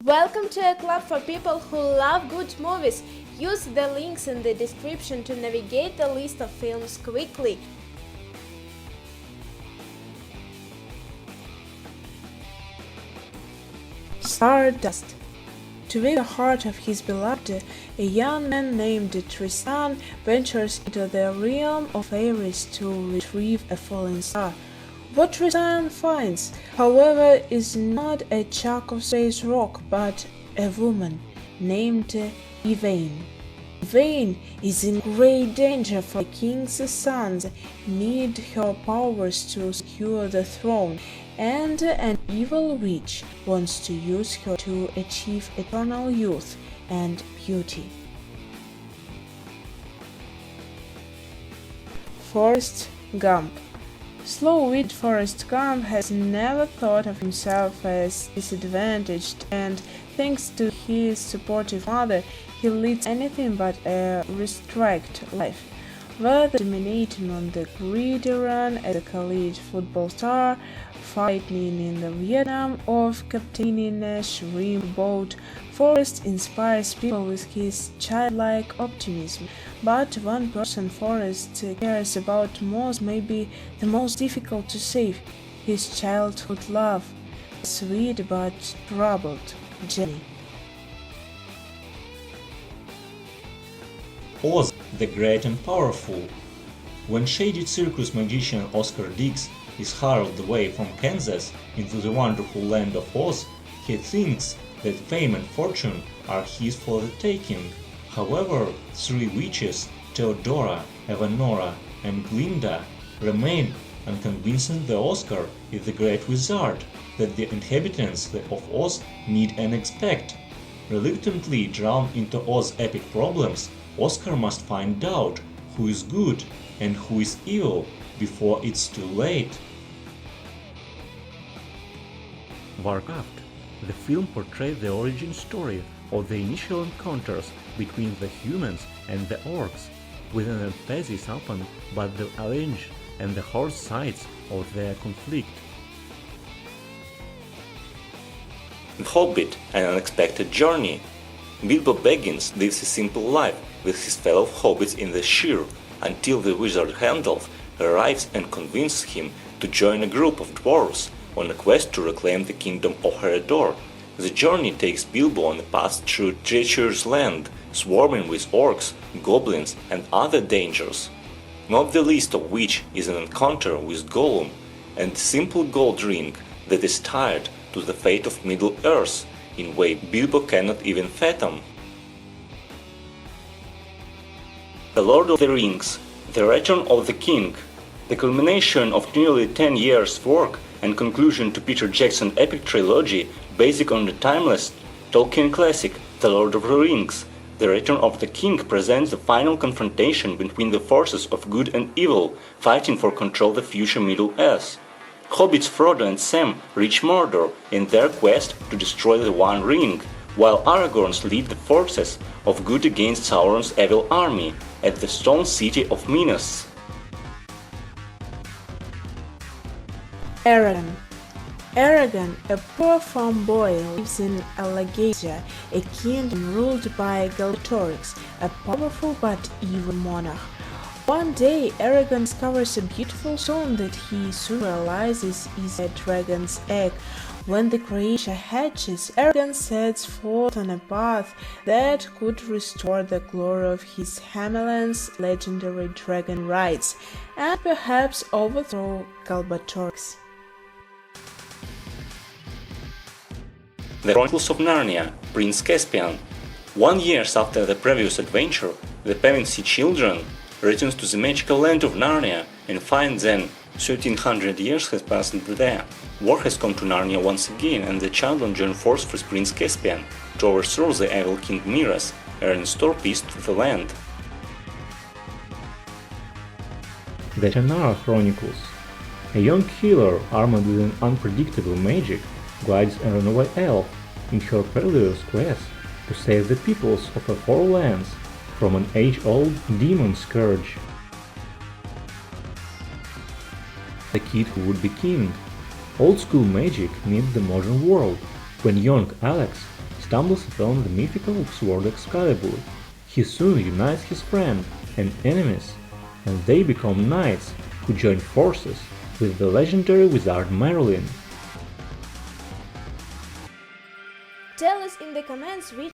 Welcome to a club for people who love good movies. Use the links in the description to navigate the list of films quickly. Stardust. To win the heart of his beloved, a young man named Tristan ventures into the realm of fairies to retrieve a fallen star. What Tristan finds, however, is not a chunk of space rock, but a woman named Yvain. Yvain is in great danger, for the king's sons need her powers to secure the throne, and an evil witch wants to use her to achieve eternal youth and beauty. Forrest Gump. Slow-witted Forrest Gump has never thought of himself as disadvantaged, and thanks to his supportive mother, he leads anything but a restricted life. Whether dominating on the gridiron as a college football star, fighting in the Vietnam, or captaining a shrimp boat, Forrest inspires people with his childlike optimism. But one person Forrest cares about most may be the most difficult to save: his childhood love, sweet but troubled Jenny. Oz, the Great and Powerful. When shady circus magician Oscar Dix is hurled away from Kansas into the wonderful land of Oz, he thinks that fame and fortune are his for the taking. However, three witches, Theodora, Evanora, and Glinda, remain unconvincing the Oscar is the great wizard that the inhabitants of Oz need and expect. Reluctantly drawn into Oz's epic problems, Oscar must find out who is good and who is evil before it's too late. Warcraft. The film portrays the origin story of the initial encounters between the humans and the orcs, with an emphasis upon both the avenge and the hard sides of their conflict. The Hobbit, an unexpected journey. Bilbo Baggins lives a simple life with his fellow hobbits in the Shire until the wizard Gandalf arrives and convinces him to join a group of dwarves on a quest to reclaim the kingdom of Eredor. The journey takes Bilbo on a path through treacherous land, swarming with orcs, goblins, and other dangers, not the least of which is an encounter with Gollum and a simple gold ring that is tied to the fate of Middle-earth in a way Bilbo cannot even fathom. The Lord of the Rings, The Return of the King, the culmination of nearly 10 years' work and conclusion to Peter Jackson's epic trilogy based on the timeless Tolkien classic The Lord of the Rings. The Return of the King presents the final confrontation between the forces of good and evil fighting for control of the future Middle-earth. Hobbits Frodo and Sam reach Mordor in their quest to destroy the One Ring, while Aragorns lead the forces of good against Sauron's evil army at the stone city of Minas. Eragon, a poor farm boy, lives in Alagasia, a kingdom ruled by Galbatorix, a powerful but evil monarch. One day, Eragon discovers a beautiful stone that he soon realizes is a dragon's egg. When the creature hatches, Eragon sets forth on a path that could restore the glory of his homeland's legendary dragon rights, and perhaps overthrow Galbatorix. The Chronicles of Narnia, Prince Caspian. 1 year after the previous adventure, the Pevensey children returns to the magical land of Narnia and finds then 1300 years has passed there. War has come to Narnia once again, and the children join forces with Prince Caspian to overthrow the evil King Miraz and restore peace to the land. The Shannara Chronicles. A young healer armed with an unpredictable magic guides a runaway elf in her perilous quest to save the peoples of her four lands from an age-old demon scourge. The kid who would be king. Old school magic meets the modern world when young Alex stumbles upon the mythical sword Excalibur. He soon unites his friend and enemies, and they become knights who join forces with the legendary wizard Merlin. Tell us in the comments which